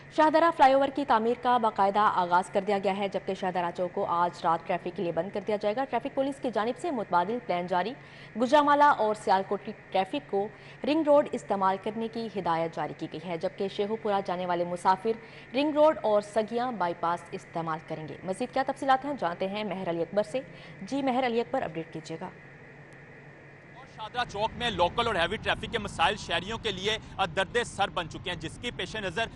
Shahdara flyover की तामीर का बाकायदा आगाज कर दिया गया है, जबकि शाहदरा चौक को आज रात ट्रैफिक के लिए बंद कर दिया जाएगा। ट्रैफिक पुलिस की जानिब से मुतबादिल प्लान जारी, गुजरामाला और सियालकोट की ट्रैफिक को रिंग रोड इस्तेमाल करने की हिदायत जारी की गई है, जबकि शेखुपुरा जाने वाले मुसाफिर रिंग रोड और सगियां बाईपास इस्तेमाल करेंगे। मजीद क्या तफसीलात हैं, जानते हैं महर अली अकबर से। जी महर अली अकबर, अपडेट कीजिएगा। शाहदरा चौक में लोकल और हैवी ट्रैफिक के मसाइल शहरियों के लिए दर्द सर बन चुके हैं, जिसकी पेश नज़र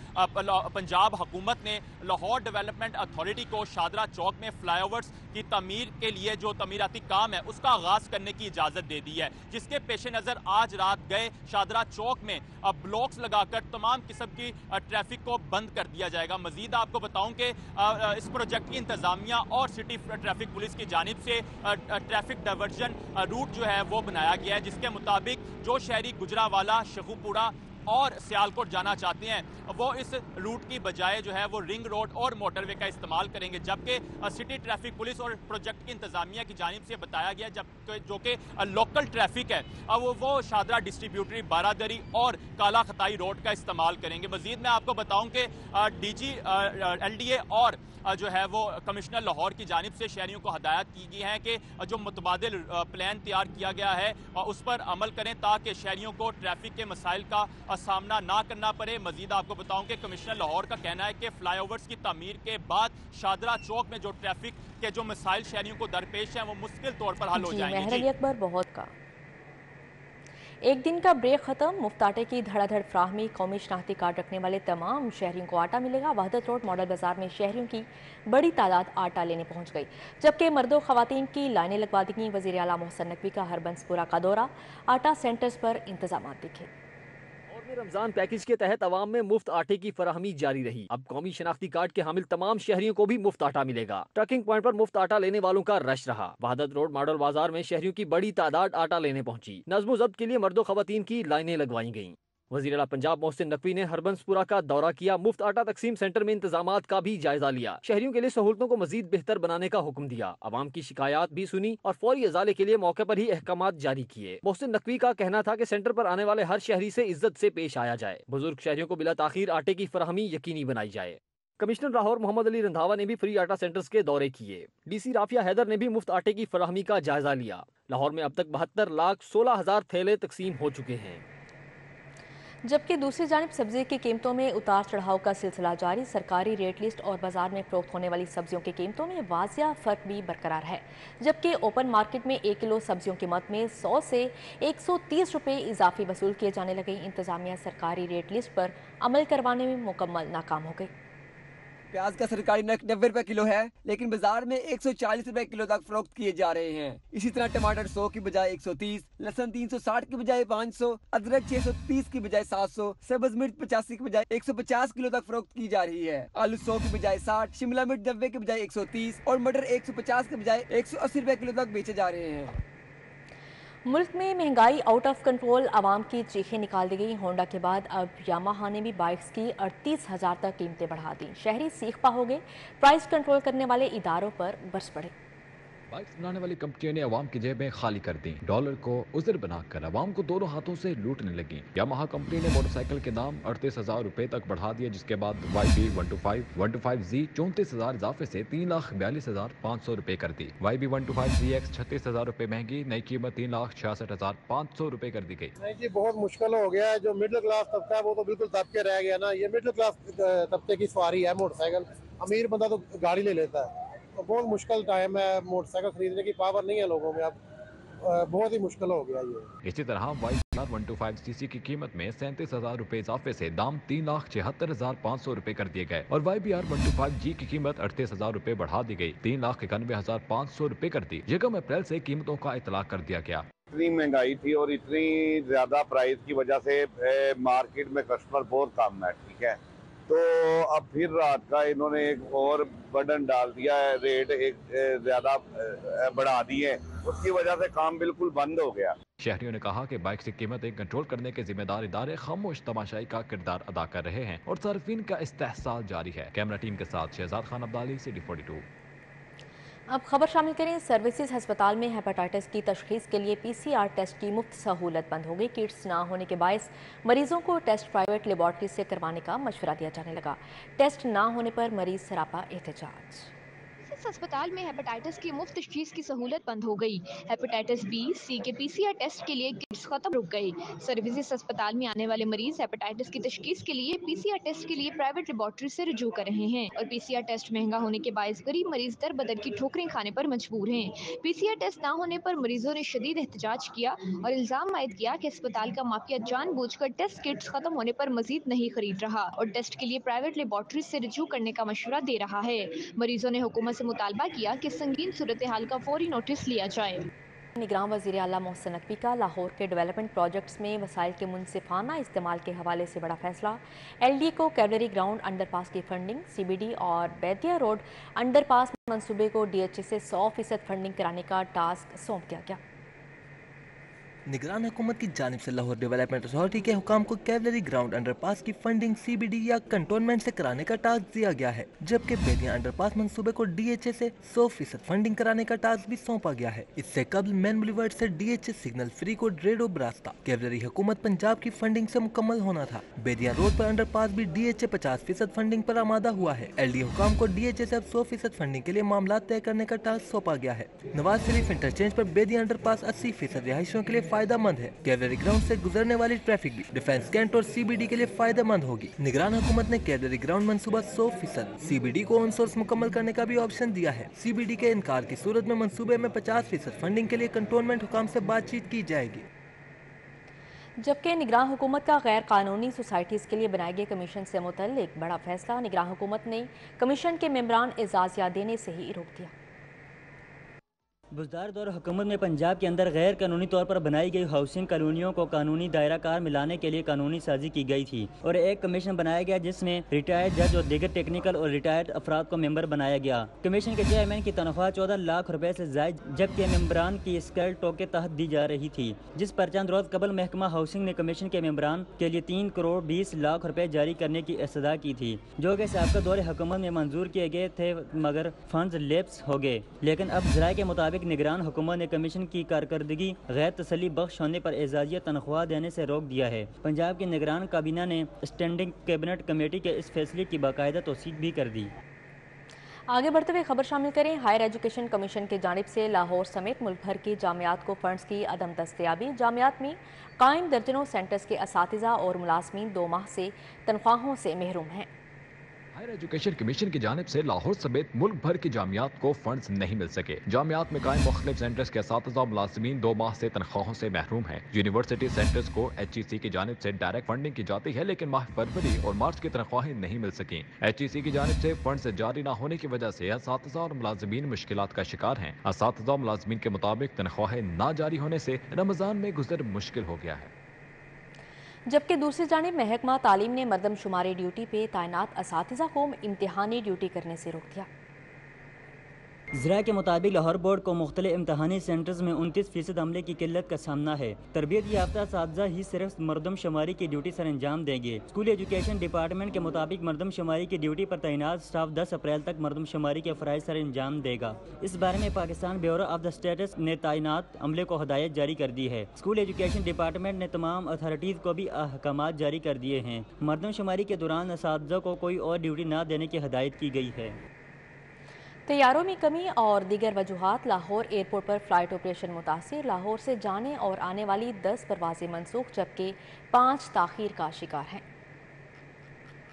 पंजाब हुकूमत ने लाहौर डेवलपमेंट अथॉरिटी को शाहदरा चौक में फ्लाईओवर्स की तमीर के लिए जो तमीराती काम है उसका आगाज़ करने की इजाज़त दे दी है, जिसके पेश नज़र आज रात गए शाहदरा चौक में ब्लॉक्स लगाकर तमाम किस्म की ट्रैफिक को बंद कर दिया जाएगा। मजीद आपको बताऊं कि इस प्रोजेक्ट की इंतजामिया और सिटी ट्रैफिक पुलिस की जानिब से ट्रैफिक डाइवर्जन रूट जो है वो बनाया गया है, जिसके मुताबिक जो शहरी गुजरावाला, शेखुपुरा और सियालकोट जाना चाहते हैं वो इस रूट की बजाय जो है वो रिंग रोड और मोटरवे का इस्तेमाल करेंगे, जबकि सिटी ट्रैफिक पुलिस और प्रोजेक्ट की इंतजामिया की जानिब से बताया गया जब जो कि लोकल ट्रैफिक है वो शाहदरा डिस्ट्रीब्यूटरी, बारादरी और काला खताई रोड का इस्तेमाल करेंगे। मजीद मैं आपको बताऊं कि DG LDA और जो है वो कमिश्नर लाहौर की जानिब से शहरियों को हदायत की गई है कि जो मुतबादिल प्लान तैयार किया गया है उस पर अमल करें ताकि शहरियों को ट्रैफिक के मसाइल का सामना ना करना पड़े। मजीद आपको बताऊं कि कमिश्नर लाहौर का कहना है कि फ्लाईओवर्स की तमीर के बाद शाहदरा चौक में जो ट्रैफिक के जो मसाइल शहरियों को दरपेश हैं वो मुश्किल तौर पर हल हो जाएंगे। महर अली अकबर, बहुत का एक दिन का ब्रेक खत्म। मुफ्त आटे की धड़ाधड़ फ्राहमी, कौमी शनाख्ती कार्ड रखने वाले तमाम शहरियों को आटा मिलेगा। वहदत रोड मॉडल बाजार में शहरियों की बड़ी तादाद आटा लेने पहुंच गई, जबकि मर्दों खवातीन की लाइनें लगवा दी गई। वज़ीर आला मोहसिन नकवी का हरबंसपुरा का दौरा, आटा सेंटर्स पर इंतजाम दिखे। रमजान पैकेज के तहत अवाम में मुफ्त आटे की फराहमी जारी रही। अब कौमी शनाख्ती कार्ड के हामिल तमाम शहरियों को भी मुफ्त आटा मिलेगा। ट्रकिंग पॉइंट पर मुफ्त आटा लेने वालों का रश रहा। वहदत रोड मॉडल बाजार में शहरियों की बड़ी तादाद आटा लेने पहुंची। नज़्म ज़ब्त के लिए मर्दों खवातीन की लाइनें लगवाई गईं। वज़ीर आला पंजाब मोहसिन नकवी ने हरबंसपुरा का दौरा किया। मुफ्त आटा तकसीम सेंटर में इंतजामात का भी जायजा लिया। शहरियों के लिए सहूलतों को मजीद बेहतर बनाने का हुक्म दिया। अवाम की शिकायत भी सुनी और फौरी अजाले के लिए मौके पर ही अहकामात जारी किए। मोहसिन नकवी का कहना था कि सेंटर पर आने वाले हर शहरी से इज्जत से पेश आया जाए। बुजुर्ग शहरियों को बिला ताखीर आटे की फराहमी यकीनी बनाई जाए। कमिश्नर लाहौर मोहम्मद अली रंधावा ने भी फ्री आटा सेंटर्स के दौरे किए। DC राफिया हैदर ने भी मुफ्त आटे की फराहमी का जायजा लिया। लाहौर में अब तक 72,16,000 थैले तकसीम हो चुके हैं। जबकि दूसरी जानिब सब्जी की कीमतों में उतार चढ़ाव का सिलसिला जारी। सरकारी रेट लिस्ट और बाजार में फरोख्त होने वाली सब्जियों की कीमतों में वाजिया फर्क भी बरकरार है, जबकि ओपन मार्केट में 1 किलो सब्जियों की कीमत में 100 से 130 रुपये इजाफी वसूल किए जाने लगे। इंतजामिया सरकारी रेट लिस्ट पर अमल करवाने में मुकम्मल नाकाम हो गई। प्याज का सरकारी नर्ख 90 रुपए किलो है, लेकिन बाजार में 140 रुपए किलो तक फरोख्त किए जा रहे हैं। इसी तरह टमाटर 100 की बजाय 130, लहसुन 360 की बजाय 500, अदरक 630 की बजाय 700, सब्ज मिर्च 85 की बजाय 150 किलो तक फरोख्त की जा रही है। आलू 100 की बजाय 60, शिमला मिर्च 90 की बजाय 130 और मटर 150 की बजाय 180 रुपए किलो तक बेचे जा रहे हैं। मुल्क में महंगाई आउट ऑफ कंट्रोल, आवाम की चीखें निकाल दी गई। होंडा के बाद अब यामाहा ने भी बाइक्स की 38,000 तक कीमतें बढ़ा दी। शहरी सीखपा हो गए, प्राइस कंट्रोल करने वाले इदारों पर बरस पड़े। बाइक्स बनाने वाली कंपनियों ने अवाम की जेबें खाली कर दी। डॉलर को उज़र बनाकर अवाम को दोनों हाथों से लूटने लगी। यामाहा कंपनी ने मोटरसाइकिल के दाम 38,000 रुपए तक बढ़ा दिए, जिसके बाद YB 125Z 34,000 इजाफे से 3,42,500 रुपए कर दी। YB 125ZX 36,000 रुपए महंगी, नई कीमत 3,66,500 रुपए कर दी गई। नहीं जी, बहुत मुश्किल हो गया है। जो मिडिल क्लास तबका है वो तो बिल्कुल दब के रह गया ना। ये मिडिल क्लास तबके की सवारी है मोटरसाइकिल, अमीर बंदा तो गाड़ी ले लेता है। तो बहुत मुश्किल टाइम है, मोटरसाइकिल खरीदने की पावर नहीं है लोगों में, अब बहुत ही मुश्किल हो गया ये। इसी तरह YBR 125cc की कीमत में 37,000 रुपए इजाफे से दाम 3,76,500 रुपए कर दिए गए और YBR 125G की कीमत 38,000 रुपए बढ़ा दी गई, 3,91,500 रुपए कर दी। यकम अप्रैल से कीमतों का इतलाक कर दिया गया। इतनी महंगाई थी और इतनी ज्यादा प्राइस की वजह से मार्केट में कस्टमर बहुत कम है, ठीक है। तो अब फिर रात का इन्होंने एक और बर्डन डाल दिया है, रेट एक ज्यादा बढ़ा दिए, उसकी वजह से काम बिल्कुल बंद हो गया। शहरियों ने कहा कि बाइक से कीमतें कंट्रोल करने के जिम्मेदार इदारे खामोश तमाशाई का किरदार अदा कर रहे हैं और सार्फिन का इस्तेहसाल जारी है। कैमरा टीम के साथ शहजाद खान अब्दाली, CD42। अब खबर शामिल करें। सर्विसेज अस्पताल में हेपेटाइटिस की तशखीस के लिए PCR टेस्ट की मुफ्त सहूलत बंद हो गई। किट्स ना होने के बायस मरीजों को टेस्ट प्राइवेट लेबॉर्ट्री से करवाने का मशवरा दिया जाने लगा। टेस्ट ना होने पर मरीज सरापा एहतजाज। इस अस्पताल में हेपेटाइटिस की मुफ्त तशखीस की सहूलत बंद हो गई। हेपेटाइटिस बी, सी के PCR टेस्ट के लिए किट्स खत्म रुक गए। सर्विसेज अस्पताल में आने वाले मरीज हेपेटाइटिस की तशखीस के लिए PCR टेस्ट के लिए प्राइवेट लेबॉर्ट्री से रुजू कर रहे हैं और PCR टेस्ट महंगा होने के बायस गरीब मरीज दर बदर की ठोकरें खाने पर मजबूर हैं। PCR टेस्ट न होने पर मरीजों ने शदीद एहतजाज किया और इल्जाम आयद किया कि अस्पताल का माफिया जानबूझकर टेस्ट किट्स खत्म होने पर मजीद नहीं खरीद रहा और टेस्ट के लिए प्राइवेट लेबॉर्ट्री से रुजू करने का मशवरा दे रहा है। मरीजों ने हुकूमत से मुतालबा किया कि संगीन सूरत हाल का फौरी नोटिस लिया जाए। निगरान वज़ीर आला मोहसिन नकवी का लाहौर के डेवलपमेंट प्रोजेक्ट्स में वसाइल के मुनसिफाना इस्तेमाल के हवाले से बड़ा फैसला। LD को कैवलरी ग्राउंड अंडरपास की फंडिंग, CBD और बैदिया रोड अंडरपास मंसूबे को DHA से 100% फंडिंग कराने का टास्क सौंप दिया गया। निगरान हुकूमत की जानिब से लाहौर डेवलपमेंट अथॉरिटी के हुकाम को कैवलरी ग्राउंड अंडरपास की फंडिंग CBD या कंटोनमेंट से कराने का टास्क दिया गया है, जबकि बेदिया अंडरपास मंसूबे को DHA से 100% फंडिंग कराने का टास्क भी सौंपा गया है। इससे कबल मेन बुलेवार्ड से DHA सिग्नल फ्री को रेडोब रास्ता कैवलरी हुकूमत पंजाब की फंडिंग से मुकम्मल होना था। बेदिया रोड पर अंडरपास भी DHA 50% फंडिंग पर आमादा हुआ है। LD हुकाम को DHA से अब 100% फंडिंग के लिए मामला तय करने का टास्क सौंपा गया है। नवाज शरीफ इंटरचेंज पर बेदिया अंडरपास 80% रिहायशियों के लिए फायदेमंद है। कैवलरी ग्राउंड से गुजरने वाली ट्रैफिक भी डिफेंस कैंट और CBD के लिए फायदेमंद होगी। निगरान हुकूमत ने कैवलरी ग्राउंड मंसूबा 100%, CBD को ऑन सोर्स मुकम्मल करने का भी ऑप्शन दिया है। CBD के इनकार की सूरत में मंसूबे में 50% फंडिंग के लिए कंटोनमेंट हुकाम से बातचीत की जाएगी। जबकि निगरान हुकूमत का गैर कानूनी सोसाइटीज़ के लिए बनाए गए कमीशन से मुतल्लिक बड़ा फैसला। निगरान हुकूमत ने कमीशन के मेंबरान एजाज़िया देने से ही रोक दिया। बुज़दार दौर हुकूमत में पंजाब के अंदर गैर कानूनी तौर पर बनाई गई हाउसिंग कॉलोनियों को कानूनी दायरा कार मिलाने के लिए कानूनी साजी की गई थी और एक कमीशन बनाया गया जिसमें रिटायर्ड जज और दीगर टेक्निकल और रिटायर्ड अफराद को मेंबर बनाया गया। कमीशन के चेयरमैन की तनख्वाह 14 लाख रुपए से जायद, जबकि मेंबरान की स्केल टॉक के तहत दी जा रही थी, जिस पर चंद रोज कबल महकमा हाउसिंग ने कमीशन के मेंबरान के लिए 3 करोड़ 20 लाख रुपए जारी करने की इस्तदा की थी, जो कि साबिक़ा दौर हुकूमत में मंजूर किए गए थे मगर फंड्स लैप्स हो गए। लेकिन अब ज़राए के मुताबिक निगरान हुकूमत ने कमीशन की कारकर्दगी गैर तसल्ली बख्श होने पर एजाजिया तनख्वाह देने से रोक दिया है। पंजाब की निगरान काबीना ने स्टैंडिंग कैबिनेट कमेटी के इस फैसले की बाकायदा तौसीक भी कर दी। आगे बढ़ते हुए खबर शामिल करें। हायर एजुकेशन कमीशन की जानिब से लाहौर समेत मुल्क भर की जामियात को फंड्स की अदम दस्तयाबी। जामियात में कायम दर्जनों सेंटर्स के असातिज़ा और मुलाजमीन 2 माह से तनख्वाहों से महरूम हैं। हायर एजुकेशन कमीशन की जानिब से लाहौर समेत मुल्क भर की जामियात को फंड्स नहीं मिल सके। जामियात में कायम मुख्तलिफ सेंटर्स के असातिज़ा मुलाजमीन 2 माह से तनख्वाहों से महरूम हैं। यूनिवर्सिटी सेंटर्स को HEC की जानिब से डायरेक्ट फंडिंग की जाती है, लेकिन माह फरवरी और मार्च की तनख्वाहें नहीं मिल सकी। HEC की जानिब से फंड्स जारी न होने की वजह से असातिज़ा और मुलाजमीन मुश्किलात का शिकार हैं। असातिज़ा मुलाजमीन के मुताबिक तनख्वाहें न जारी होने से रमजान में गुजर मुश्किल हो गया है। जबकि दूसरी जानिब महकमा तालीम ने मरदमशुमारी ड्यूटी पे तैनात असातिज़ा को इम्तिहानी ड्यूटी करने से रोक दिया। ज़रा के मुताबिक लाहौर बोर्ड को मुख्तलिफ इम्तहानी सेंटर्स में 29% अमले की किल्लत का सामना है। तरबियत याफ्ता असातिज़ा ही सिर्फ मरदमशुमारी की ड्यूटी सर अंजाम देंगे। स्कूल एजुकेशन डिपार्टमेंट के मुताबिक मरदमशुमारी की ड्यूटी पर तैनात स्टाफ 10 अप्रैल तक मरदमशुमारी के फ़राइज़ सर अंजाम देगा। इस बारे में Pakistan bureau of the status ने तैनात अमले को हदायत जारी कर दी है। स्कूल एजुकेशन डिपार्टमेंट ने तमाम अथॉरिटीज़ को भी अहकामात जारी कर दिए हैं। मरदमशुमारी के दौरान असातिज़ा को कोई और ड्यूटी न देने की हदायत की गई है। तैयारों में कमी और दीगर वजूहात। लाहौर एयरपोर्ट पर फ्लाइट ऑपरेशन मुतासिर। लाहौर से जाने और आने वाली 10 परवाजें मनसूख, जबकि 5 ताखीर का शिकार हैं।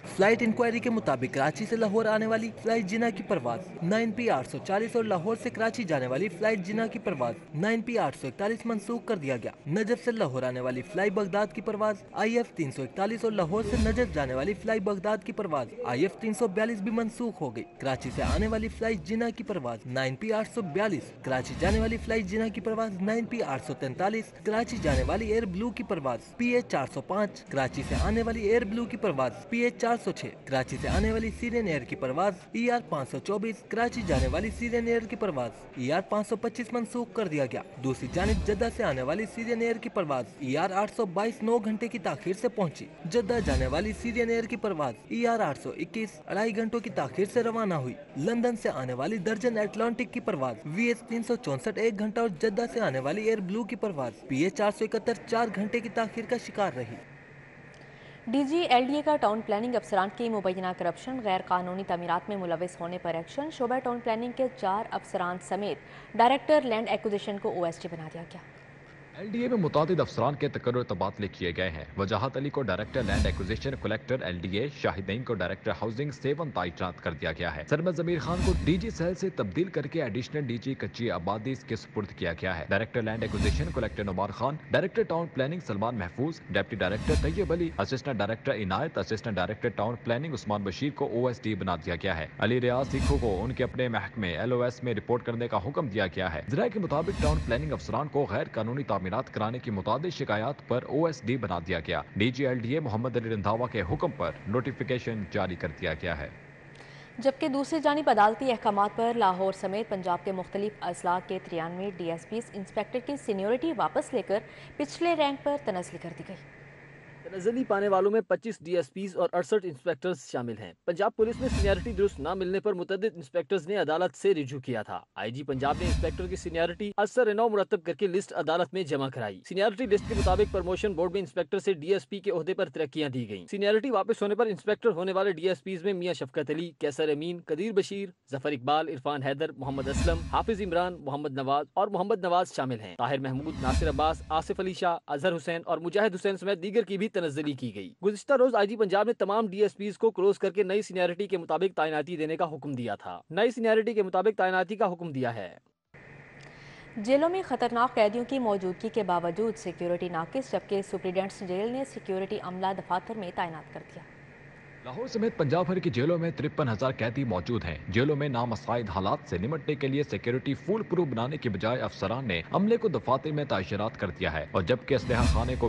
फ्लाइट इंक्वायरी के मुताबिक कराची से लाहौर आने वाली फ्लाइट जिना की परवाज 9P840 और लाहौर से कराची जाने वाली फ्लाइट जिना की परवाज 9P841 मंसूख कर दिया गया। नजफ से लाहौर आने वाली फ्लाइट बगदाद की परवाज IF341 और लाहौर से नजफ जाने वाली फ्लाइट बगदाद की परवाज IF342 भी मंसूख हो गई। कराची से आने वाली फ्लाइट जिना की परवाज 9P842, कराची जाने वाली फ्लाइट जिना की परवाज 9P843, कराची जाने वाली एयर ब्लू की परवाज PH405, कराची से आने वाली एयर ब्लू की परवाज PH4 406, कराची से आने वाली सीरियन एयर की परवाज ER 524, कराची जाने वाली सीरियन एयर की परवाज ER 525 मंसूख कर दिया गया। दूसरी जानिब जद्दा से आने वाली सीरियन एयर की परवाज ER 822 9 घंटे की ताखीर से पहुंची। जद्दा जाने वाली सीरियन एयर की परवाज ER 821 2.5 घंटों की ताखीर से रवाना हुई। लंदन से आने वाली दर्जन एटलांटिक की परवाज VH 364 1 घंटा और जद्दा से आने वाली एयर ब्लू की परवाज PH 471 4 घंटे की ताखीर का शिकार रही। DG LDA का टाउन प्लानिंग अफसरान की मुबैना करप्शन गैर कानूनी तमीरात में मुलविस होने पर एक्शन। शोबा टाउन प्लानिंग के 4 अफसरान समेत डायरेक्टर लैंड एक्विजिशन को OSD बना दिया गया। LDA में मुतादिद अफसरान के तकर्रुर तबादले किए गए हैं। वजाहत अली को director land acquisition collector LDA, Shahid Naeem को डायरेक्टर हाउसिंग 7 तैनात कर दिया गया है। सरमद जमीर खान को DG सेल से तब्दील करके एडिशनल DG कच्ची आबादी के सुपुर्द किया गया है। Director land acquisition collector Numan Khan, director town planning Salman Mahfooz, deputy director Tayyab Ali, assistant director Inayat, assistant director town planning Usman Bashir को OSD बना दिया गया है। अली रियाज सिखो को उनके अपने महकमे LOS में रिपोर्ट करने का हुक्म दिया गया है। जरा के मुताबिक टाउन प्लानिंग अफसरान को गैर कानूनी तामीरात कराने की मुताबिक शिकायत पर OSD बना दिया गया। DG LDA मोहम्मद अली रंधावा के हुक्म पर नोटिफिकेशन जारी कर दिया गया है। जबकि दूसरी जानिब अदालती अहकामात पर लाहौर समेत पंजाब के मुख्तलिफ अजला के 93 DSPs इंस्पेक्टर की सीनियोरिटी वापस लेकर पिछले रैंक पर तनज़ली कर दी गई। तनज़ली पाने वालों में 25 DSPs और 68 इंस्पेक्टर्स शामिल हैं। पंजाब पुलिस में सीनियरिटी दुरुस्त न मिलने पर मुतअद्दिद इंस्पेक्टर्स ने अदालत से रिजू किया था। IG पंजाब ने इंस्पेक्टर की सीनियरिटी असर रिनौ मुरतब करके लिस्ट अदालत में जमा कराई। सीनियरिटी लिस्ट के मुताबिक प्रमोशन बोर्ड में इंस्पेक्टर से DSP के ओहदे पर तरक्कियां दी गयी। सीनियरिटी वापस होने पर इंस्पेक्टर होने वाले DSPs में मियां शफकत अली, कैसर अमीन, कदीर बशीर, जफर इकबाल, इरफान हैदर, मोहम्मद असलम, हाफिज इमरान, मोहम्मद नवाज और मोहम्मद नवाज शामिल हैं। ताहिर महमूद, नासिर अब्बास, आसिफ अली शाह, अजहर हुसैन और मुजाहिद हुसैन समेत दीगर की भी तनज़ली की गई। गुज़िश्ता रोज IG पंजाब ने तमाम DSPs को क्लोज करके नई सीनियरिटी के मुताबिक तैनाती देने का हुक्म दिया था। नई सीनियरिटी के मुताबिक तैनाती का हुक्म दिया है। जेलों में खतरनाक कैदियों की मौजूदगी के बावजूद सिक्योरिटी नाकिस, जबकि सुप्रीडेंट्स जेल ने सिक्योरिटी अमला दफातर में तैनात कर दिया। लाहौर समेत पंजाब भर की जेलों में 53,000 कैदी मौजूद हैं। जेलों में नामसाइद हालात से निमटने के लिए सिक्योरिटी फुल प्रूफ बनाने की बजाय अफसरान ने अमले को दफातर में तैनात कर दिया है और जबकि असलहा खाने को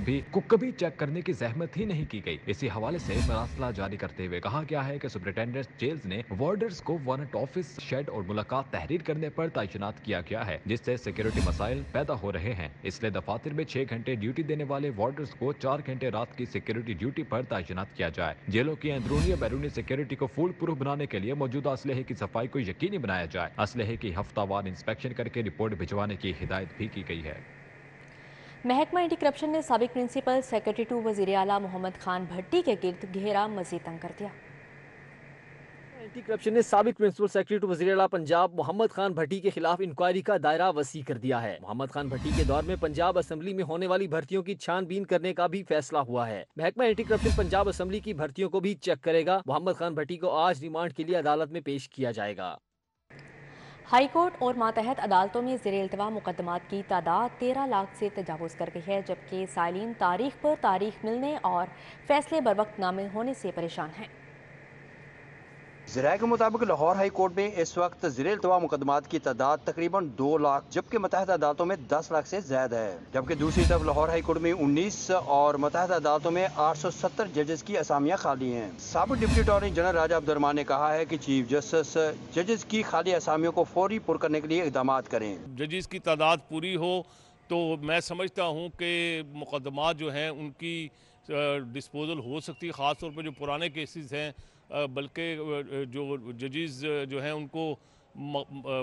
कभी चेक करने की जहमत ही नहीं की गई। इसी हवाले से मरासला जारी करते हुए कहा गया है कि सुपरिटेंडेंट जेल्स ने वार्डर्स को वारंट ऑफिस, शेड और मुलाकात तहरीर करने पर तैनात किया गया है, जिससे सिक्योरिटी मसाइल पैदा हो रहे हैं। इसलिए दफातर में 6 घंटे ड्यूटी देने वाले वार्डर्स को 4 घंटे रात की सिक्योरिटी ड्यूटी पर तैनात किया जाए। जेलों की अंदरूनी और बैरूनी सिक्योरिटी को फुल प्रूफ बनाने के लिए मौजूदा असलहे की सफाई को यकीनी बनाया जाए। असलहे की हफ्तावार इंस्पेक्शन करके रिपोर्ट भिजवाने की हिदायत भी की गई है। महकमा एंटी करप्शन ने साबिक प्रिंसिपल सेक्रेटरी टू वजीर आला मोहम्मद खान भट्टी के गिर्द घेरा मजीद तंग कर दिया। एंटी करप्शन ने साबिक प्रिंसिपल सेक्रेटरी टू वज़ीर आला पंजाब मोहम्मद खान भट्टी के खिलाफ इंक्वायरी का दायरा वसी कर दिया है। मोहम्मद खान भट्टी के दौर में पंजाब असेंबली में होने वाली भर्तियों की छानबीन करने का भी फैसला हुआ है। महकमा एंटी करप्शन पंजाब असेंबली की भर्तियों को भी चेक करेगा। मोहम्मद खान भट्टी को आज रिमांड के लिए अदालत में पेश किया जाएगा। हाई कोर्ट और मातहत अदालतों में ज़ेर इल्तवा मुकदमात की तादाद 13 लाख से तजावुज़ कर गई है, जबकि साइलिन तारीख पर तारीख मिलने और फैसले बर वक्त न होने से परेशान हैं। ज़राए के मुताबिक लाहौर हाई कोर्ट में इस वक्त ज़ेर-ए-इल्तवा मुकदमात की तादाद तकरीबन 2 लाख, जबकि मुतहदा अदालतों में 10 लाख से ज्यादा है। जबकि दूसरी तरफ लाहौर हाई कोर्ट में 19 और मुतहदा अदालतों में 870 जजेस की असामियां खाली हैं। साबिक डिप्टी अटॉर्नी जनरल राजा अब्दुर्रहमान ने कहा है कि चीफ जस्टिस जजेस की खाली असामियों को फौरी पुर करने के लिए इक़दाम करें। जजेस की तादाद पूरी हो तो मैं समझता हूँ कि मुकदमात जो हैं उनकी डिस्पोजल हो सकती है, ख़ास तौर पर जो पुराने केसेस हैं, बल्कि जो जजेस जो हैं उनको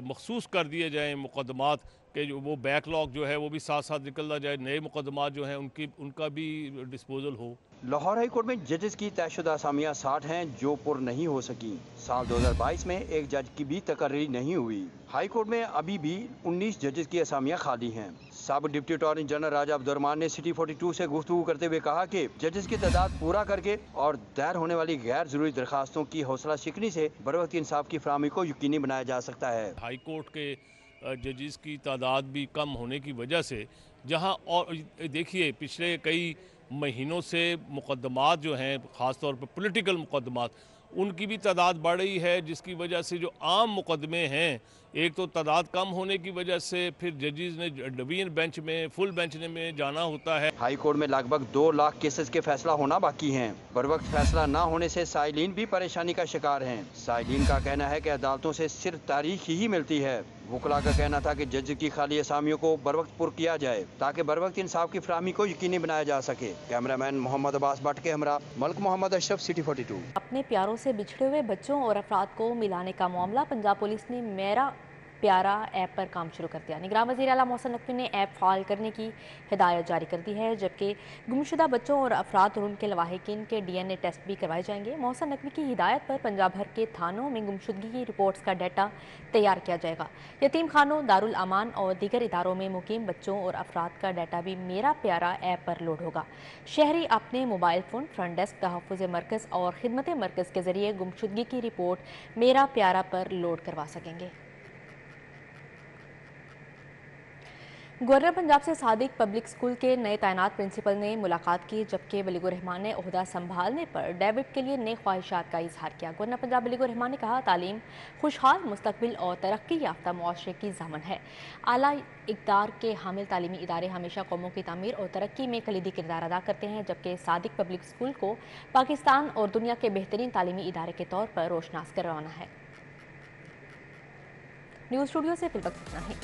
मखसूस कर दिए जाएँ मुकदमात के, जो वो बैकलॉग जो है वो भी साथ साथ निकलता जाए, नए मुकदमात जो हैं उनका भी डिस्पोजल हो। लाहौर हाई कोर्ट में जजेस की तयशुदा असामियाँ 60 हैं जो पुर नहीं हो सकी। साल 2022 में एक जज की भी तकर्री नहीं हुई। हाई कोर्ट में अभी भी 19 जजेस की असामियाँ खाली हैं। साबिक डिप्टी अटॉर्नी जनरल राजा अब्दुर्रहमान ने सिटी 42 से गुफ्तगू करते हुए कहा कि जजेस की तादाद पूरा करके और दायर होने वाली गैर जरूरी दरखास्तों की हौसला शिकनी से बरवक्त इंसाफ की फराहमी को यकीनी बनाया जा सकता है। हाई कोर्ट के जजेस की तादाद भी कम होने की वजह से, जहां और देखिए पिछले कई महीनों से मुकदमात जो हैं ख़ास तौर पर पॉलिटिकल मुकदमात उनकी भी तादाद बढ़ रही है, जिसकी वजह से जो आम मुकदमे हैं, एक तो तादाद कम होने की वजह से फिर जजेस ने डिवीजन बेंच में, फुल बेंच में जाना होता है। हाई कोर्ट में लगभग 2 लाख केसेस के फैसला होना बाकी हैं। बर वक्त फैसला ना होने से साइलिन भी परेशानी का शिकार हैं। साइलिन का कहना है कि अदालतों से सिर्फ तारीख ही मिलती है। वकला का कहना था कि जज की खाली असामियों को बर वक्त पुर किया जाए ताकि बर वक्त इंसाफ की फराहमी को यकीनी बनाया जा सके। कैमरामैन मोहम्मद अब्बास भट्ट के हमरा मलिक मोहम्मद अशरफ, सिटी 42। अपने प्यारों से बिछड़े हुए बच्चों और अफराद को मिलाने का मामला, पंजाब पुलिस ने मेरा प्यारा ऐप पर काम शुरू कर दिया। निगरान वज़ीर आला मोहसिन नकवी ने ऐप फ़ाल करने की हिदायत जारी कर दी है, जबकि गुमशुदा बच्चों और अफराद और उनके लवाहिकीन के DNA टेस्ट भी करवाए जाएंगे। मोहसिन नकवी की हिदायत पर पंजाब भर के थानों में गुमशुदगी की रिपोर्ट्स का डाटा तैयार किया जाएगा। यतीम खानों, दारुल अमान और दीगर इदारों में मुकीम बच्चों और अफराद का डाटा भी मेरा प्यारा ऐप पर लोड होगा। शहरी अपने मोबाइल फ़ोन, फ्रंट डेस्क, तहफ़्फ़ुज़ मरकज़ और खिदमत मरकज़ के ज़रिए गुमशुदगी की रिपोर्ट मेरा प्यारा पर लोड करवा सकेंगे। गवर्नर पंजाब से सादिक पब्लिक स्कूल के नए तैनात प्रिंसिपल ने मुलाकात की, जबकि वलीगुर रहमान ने ओहदा संभालने पर डेविड के लिए नई ख्वाहिशात का इजहार किया। गवर्नर पंजाब वलीगुर रहमान ने कहा, तालीम खुशहाल मुस्तकबिल और तरक्की याफ्ता मुआशरे की ज़ामन है। आला इक़्तिदार के हामिल तालीमी इदारे हमेशा कौमों की तामीर और तरक्की में कलीदी किरदार अदा करते हैं, जबकि सादिक पब्लिक स्कूल को पाकिस्तान और दुनिया के बेहतरीन तालीमी इदारे के तौर पर रोशनास करवाना है। न्यूज़ स्टूडियो से फिल वक्त इतना ही।